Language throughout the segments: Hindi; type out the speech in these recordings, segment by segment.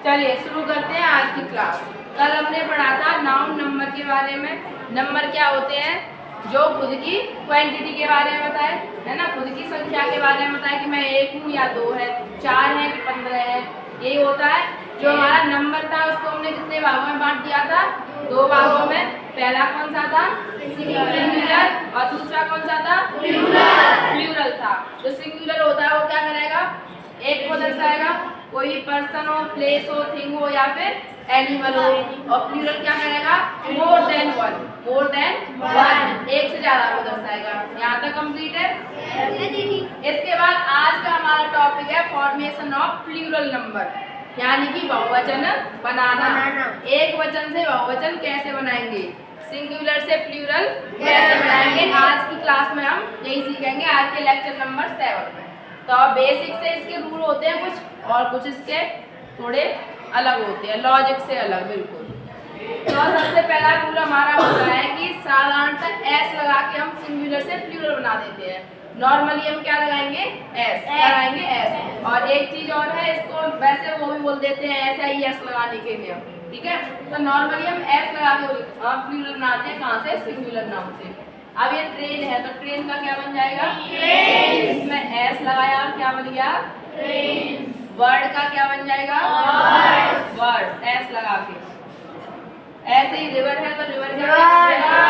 चलिए शुरू करते हैं आज की क्लास। कल हमने पढ़ा था नाउन नंबर के बारे में। नंबर क्या होते हैं? जो खुद की क्वांटिटी के बारे में बताए, है ना, खुद की संख्या के बारे में बताए कि मैं 1 हूँ या 2 है, 4 है कि 15 है। यही होता है। जो हमारा नंबर था उसको हमने कितने भागों में बांट दिया था? 2 भागों में। पहला कौन सा था? सिंगुलर। और दूसरा कौन सा था? प्लूरल था। जो सिंगुलर होता है वो क्या करेगा? एक को दर्शाएगा, कोई पर्सन हो, प्लेस हो, थिंग हो या फिर एनिमल हो। और प्लूरल क्या करेगा? More than one. More than one, एक से ज्यादा को दर्शाएगा। यहाँ तक कंप्लीट है। इसके बाद आज का हमारा टॉपिक है फॉर्मेशन ऑफ प्लूरल नंबर, यानी कि बहुवचन बनाना। एक वचन से बहुवचन कैसे बनाएंगे, सिंगुलर से प्लूरल कैसे बनाएंगे, आज की क्लास में हम यही सीखेंगे। आज के लेक्चर नंबर 7 में। तो बेसिक से इसके रूल होते हैं कुछ, और कुछ इसके थोड़े अलग होते हैं, लॉजिक से अलग बिल्कुल। तो सबसे पहला रूल हमारा होता है कि साधारणतः एस लगा के हम सिंगुलर से प्लूरल बना देते हैं। नॉर्मली हम क्या लगाएंगे? एस लगाएंगे, एस। और एक चीज और है, इसको वैसे वो भी बोल देते हैं ऐसा ही एस लगाने के लिए, ठीक है। तो नॉर्मली हम एस लगा के प्लूरल बनाते हैं। कहाँ से? सिंगुलर नाउन से। अब ये ट्रेन है तो ट्रेन का क्या बन जाएगा? इसमें एस लगाया और क्या बन गया? वर्ड का क्या बन जाएगा? वर्ड, एस लगा के। ऐसे ही रिवर है तो रिवर क्या बन जाएगा?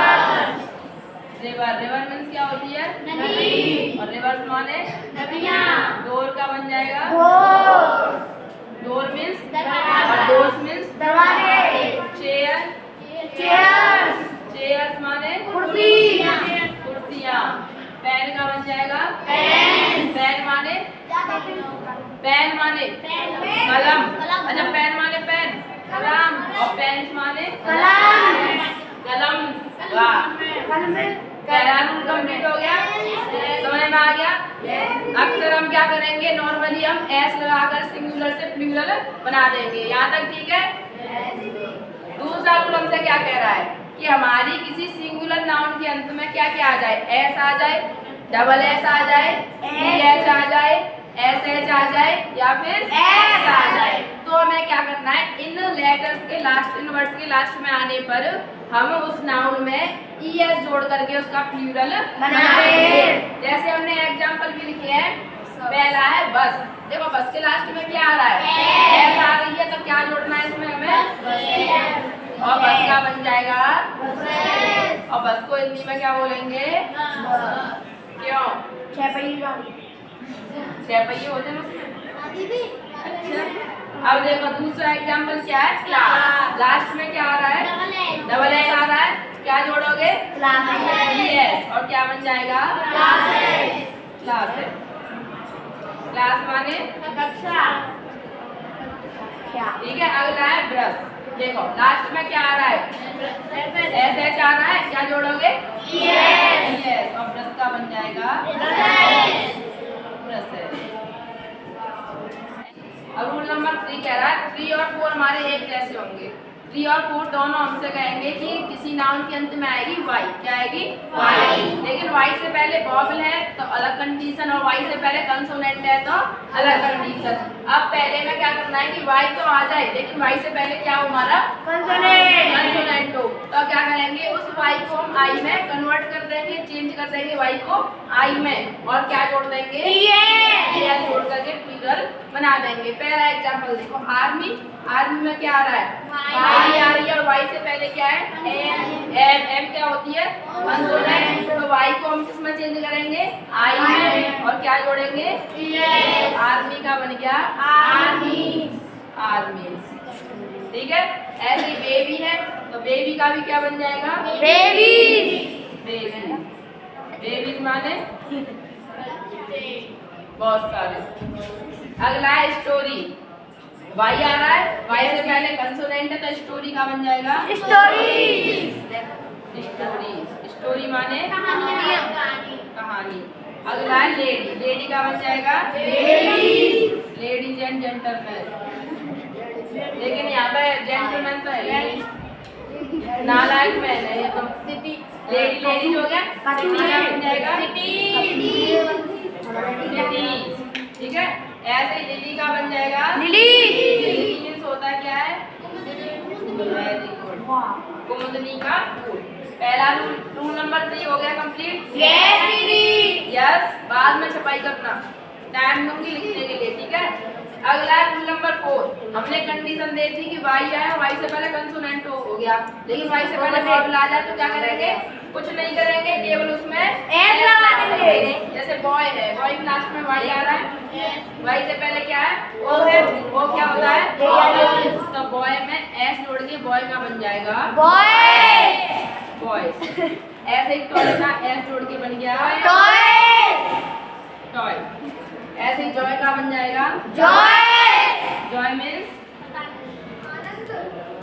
रिवर। रिवर मीन्स क्या होती है? नदी। और रिवर्स माने? नदियाँ। डोर का बन जाएगा? डोर मीन्स दरवाजा। और डोर्स मीन्स दरवाजे। चेयर, चेयर्स माने? कुर्सियाँ। कुर्सियाँ। पेन का बन जाएगा? पेन माने? पेन माने? कलम। अच्छा, पेन माने पेन, कलम। और पेन्स माने? कलम। वाह, पहला रूल कंप्लीट हो गया, समझ में आ गया। अक्सर हम क्या करेंगे, नॉर्मली हम एस लगाकर सिंगुलर से प्लूरल बना देंगे। यहाँ तक ठीक है। दूसरा रूल हमसे क्या कह रहा है कि हमारी किसी सिंगुलर नाउन के अंत में क्या क्या आ जाए? एस आ जाए, डबल एस आ जाए, एच आ जाए, एस एच आ जाए या फिर एस आ जाए। तो हमें क्या करना है, इन लेटर्स के लास्ट, इन वर्ड्स के लास्ट में आने पर हम उस नाउन में ईएस जोड़ करके उसका प्लूरल बनाएंगे। जैसे हमने एग्जांपल भी लिखे हैं। पहला है बस। देखो बस के लास्ट में क्या आ रहा है? एस आ रही है, तो क्या जोड़ना है इसमें हमें? और बस का बन जाएगा। और बस को हिंदी में क्या बोलेंगे? क्यों? छह पहिए होते हैं उसमें। अच्छा, अब देखो दूसरा एग्जांपल क्या है? क्लास। लास्ट में क्या आ रहा है? डबल एस आ रहा है, क्या जोड़ोगे? यस। और क्या बन जाएगा? क्लास। क्लास माने कक्षा, ठीक है। अगला है ब्रश। देखो लास्ट में क्या आ रहा है? एस एच आ रहा है, क्या जोड़ोगे? यस। और ब्रश का बन जाएगा ब्रश। अब रूल नंबर 3 कह रहा है 3 और 4 हमारे एक जैसे होंगे। 3 और 4 दोनों हमसे कहेंगे कि किसी नाउन के अंत में आएगी वाई। क्या आएगी? वाई। लेकिन वाई से पहले वॉवल है तो अलग कंडीशन, और वाई से पहले कंसोनेंट है तो अलग कंडीशन। अब पहले में क्या करना है कि वाई तो आ जाए, लेकिन वाई से पहले क्या हो हमारा? कंसोनेंट हो। तो क्या करेंगे, उस वाई को हम आई में कन्वर्ट कर देंगे, चेंज कर देंगे वाई को आई में। और क्या जोड़ देंगे? ईएस जोड़ करके प्लूरल बना देंगे। पहला एग्जांपल देखो, आर्मी। आर्मी में क्या आ रहा है? वाई आ रही है, और वाई से पहले क्या है? एम। एम क्या होती है? कंसोनेंट। तो वाई को हम किसमें चेंज करेंगे? आई में। और क्या जोड़ेंगे? आर्मी का बन गया आर्मी। ठीक है। ऐसे ही बेबी है तो बेबी का भी क्या बन जाएगा? बेबी माने बहुत सारे। अगला है स्टोरी। वाई आ रहा है, वाई से पहले कंसोनेंट है तो स्टोरी का बन जाएगा स्टोरी माने कहानी। अगला है लेडी। लेडी का बन जाएगा लेडीज एंड जेंटलमैन। लेकिन यहाँ पे जेंटलमैन तो है, नालायक मैन है ये तो। सिटी, लेडी हो गया, सिटी का बन जाएगा सिटी, ठीक है। ऐसे लिली का बन जाएगा लिली। मीन्स होता होता क्या है? वेरी गुड, कुमुदनी का फूल। पहला रूल नंबर 3 हो गया कंप्लीट। यस दीदी। यस, बाद में छपाई करना, टाइम दूंगी लिखने के लिए, ठीक है। अगला रूल नंबर 4, हमने कंडीशन दी थी कि वाई आए, वाई से पहले कंसोनेंट हो गया, लेकिन वाई से पहले वॉवल आ जाए तो क्या करेंगे? कुछ नहीं करेंगे, केवल उसमें एस लगा देंगे। जैसे बॉय है, बॉय के लास्ट में वाई आ रहा है, वाई से पहले क्या है? ओ है, ओ क्या होता है? तो बॉय में एस जोड़ के बॉय का बन जाएगा बॉयज। बॉयज। ऐसे ही टॉय का एस जोड़ के बन गया टॉयज। टॉय। ऐसे ही जॉय का बन जाएगा joys. Joy means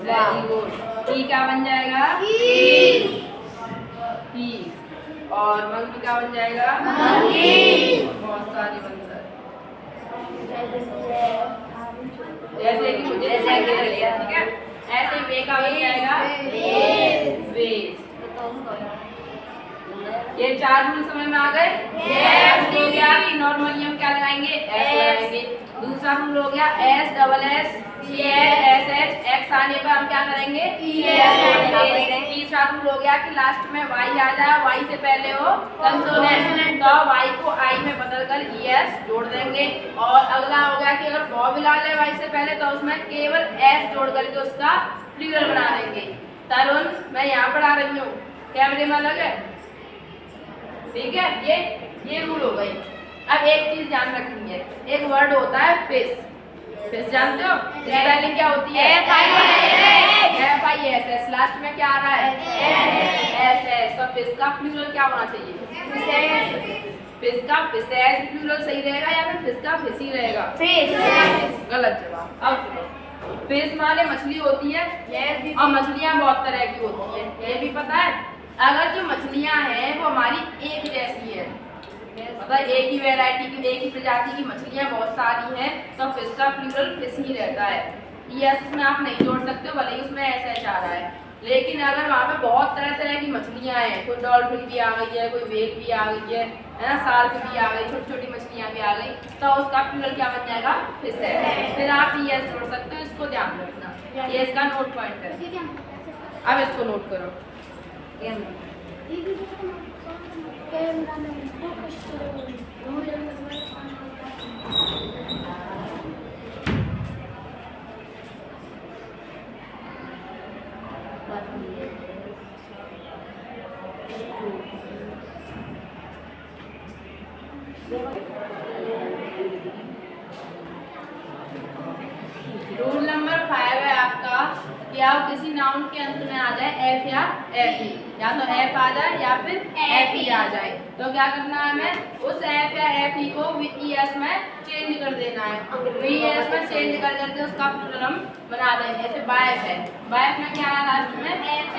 very good. T का बन जाएगा पीस। और मंकी का बन जाएगा मंकी। बहुत सारी बंदर। जैसे कि मुझे साइकिल लिया, ठीक है। ऐसे वे का बन जाएगा वेज। ये 4 रूल समझ में आ गए? यस हो गया कि नॉर्मली हम क्या लगाएंगे? एस लगाएंगे। दूसरा रूल हो गया S double S C S H X आने पर हम क्या करेंगे? तीसरा रूल हो गया कि लास्ट में वाई आ जाए, वाई से पहले हो कंसोनेंट, तो वाई को आई में बदलकर एस जोड़ देंगे। और अगला हो गया कि अगर वॉवल आ जाए वाई से पहले तो उसमें केवल एस जोड़ करके उसका प्लूरल बना देंगे। तरुण, मैं यहाँ पढ़ा रही हूँ, कैमरे में अलग है, ठीक है। ये रूल हो गई। अब एक चीज ध्यान रखनी है, एक वर्ड होता है फिश। फिश जानते हो? स्पेलिंग क्या होती है? FISS। लास्ट में क्या आ रहा है? SS। तो फिश का प्लूरल क्या होना चाहिए? फिश का फिशेज प्लूरल सही रहेगा या फिर फिश का फिश ही रहेगा? फिश। गलत जवाब। अब सुनो, फिश माने मछली होती है और मछलियाँ बहुत तरह की होती है, ये भी पता है। अगर जो मछलियाँ हैं वो हमारी एक जैसी है, मतलब एक ही वैरायटी की, एक ही प्रजाति की मछलियाँ बहुत सारी हैं, तो फिश का प्लूरल फिश ही रहता है। यस उसमें आप नहीं जोड़ सकते हो, भले ही उसमें ऐसा आ रहा है। लेकिन अगर वहाँ पे बहुत तरह तरह की मछलियाँ हैं, कोई डॉल्फिन भी आ गई है, कोई व्हेल भी आ गई है ना, शार्क भी आ गई, छोटी छोटी मछलियाँ भी आ गई, तो उसका प्लूरल क्या बन जाएगा? फिश है। फिर आप यस जोड़ सकते हो, इसको ध्यान रखना, ये इसका नोट पॉइंट है। अब इसको नोट करो। रूल नंबर 5 है आपका कि आप किसी नाउन के अंत में आ जाए एफ या एफ ई, या तो एफ आ जाए या फिर एफ ई आ जाए, तो क्या करना है हमें? उस एफ या एफ ई को वीएस में चेंज कर देना है। वीएस में चेंज कर करके उसका प्लूरल हम बना देंगे। जैसे बाइफ है, बाइफ में क्या है लास्ट में?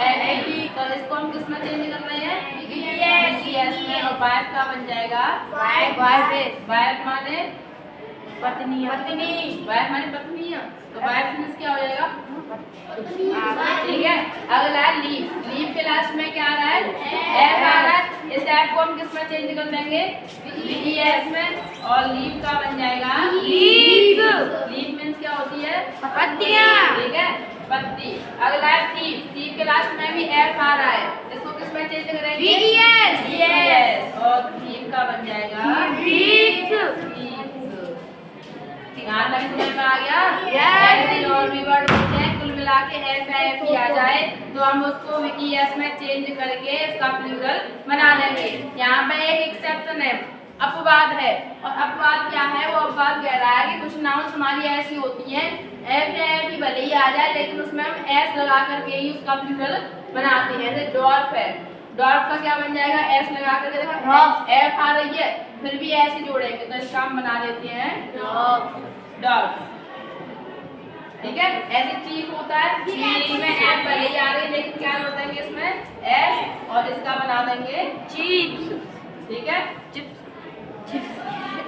एफ ई, तो इसको हम किस में चेंज कर रहे हैं? वीएस में। और बाइफ का बन जाएगा बाइफ माने पत्नी। वाइफ माने पत्नी है, तो वाइफ मींस क्या हो जाएगा? ठीक है। अगला है लीव। लीव के लास्ट में क्या आ रहा है? एफ आ रहा है। इस एफ को हम किस में चेंज कर देंगे? वीएस में। और लीव का बन जाएगा लीव। लीव मींस क्या होती है? पत्तियां। ठीक है, पत्ती। अगला है थीव। थीव के लास्ट में भी एफ आ रहा है, इसको किस में चेंज करेंगे? वीएस। और थीव का बन जाएगा यहाँ तक समझ में आ गया? ऐसे और भी वर्ड होते हैं, कुल मिला के एफ एफ ही आ जाए तो हम उसको वीएस में चेंज करके उसका प्लूरल बना देंगे। यहाँ पे एक एक्सेप्शन है, अपवाद है। और अपवाद क्या है? वो अपवाद कह रहा है कि कुछ नाउन्स हमारी ऐसी होती हैं, एफ या एफ ही भले ही आ जाए लेकिन उसमें हम एस लगा करके ही उसका प्लूरल बनाते हैं। जैसे डॉल्फ है, डॉल्फ का क्या बन जाएगा? एस लगा करके, देखो एफ आ रही है फिर भी ऐसे जोड़ेंगे तो इसका हम बना देते हैं डॉग्स। ठीक है, ऐसे चीफ होता है, चीफ में एफ भले ही आ रही लेकिन क्या जोड़ देंगे इसमें? एस, और इसका बना देंगे चीफ। ठीक है,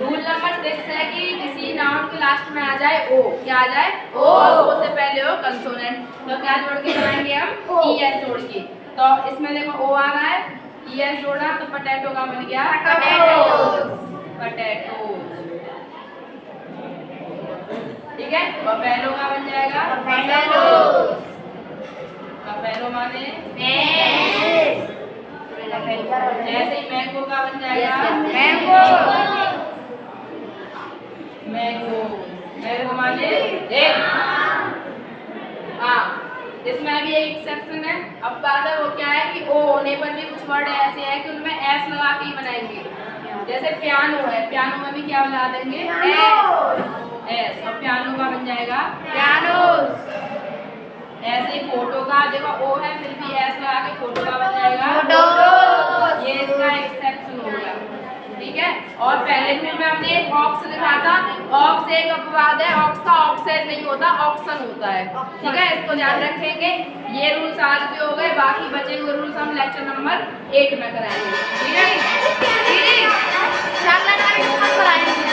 रूल नंबर 6 है कि किसी नाउन के लास्ट में आ जाए ओ, क्या आ जाए? ओ से पहले हो कंसोनेंट, तो क्या जोड़ के बनाएंगे हम? ईएस जोड़ के। तो इसमें देखो ओ आ रहा है, ईएस जोड़ा तो पोटैटो का बन गया पोटैटोज। ठीक ठीक है। बफेलो का बन जाएगा Buffalo. बफेलो माने Yes. ऐसे ही मैंगो का बन जाएगा Mango. मैंगो मैंगो माने एक हाँ। इसमें भी एक एक्सेप्शन है। अब बात है वो क्या है कि ओ होने पर भी कुछ वर्ड ऐसे हैं कि उनमें एस लगा के ही बनाएंगे। जैसे पियानो है, पियानो में भी क्या बना देंगे एस, और पियानो का बन जाएगा Pianos. ऐसे ही फोटो का देखो ओ है फिर भी एस लगा के फोटो का बन जाएगा Photos. ये इसका एक्सेप्शन हो गया, ठीक है। और पहले ग्रुप में हमने एक ऑक्स लिखा था। ऑक्स एक अपवाद है, ऑक्स का ऑक्सेट नहीं होता, ऑक्सन होता है, ठीक है। इसको ध्यान रखेंगे। ये रूल्स आज के हो गए, बाकी बचे हुए रूल्स हम लेक्चर नंबर 8 में कराएंगे, ठीक है। दीदी, 4 लाइन वाले नंबर पर आएंगे।